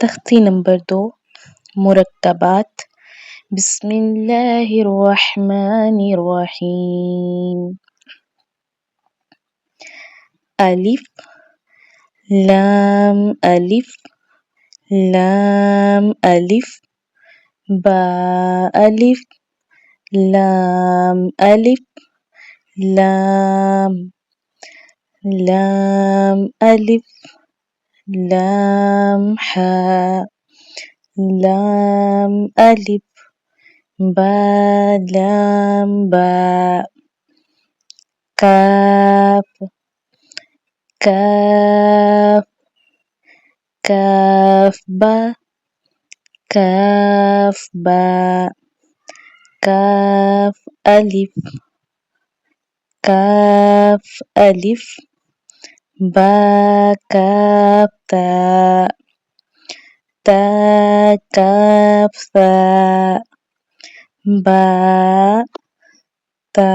तख्ती नंबर 2 मुरक्कबात बिस्मिल्लाहिर्रहमानिर्रहीम अलिफ लाम अलिफ लाम अलिफ बा अलिफ लाम अलिफ लाम लाम अलिफ लाम हा लाम अलिफ बा लाम बा काफ काफ काफ बा काफ बा काफ अलिफ काफ अलिफ बा काफ ता ता काफ सा बा ता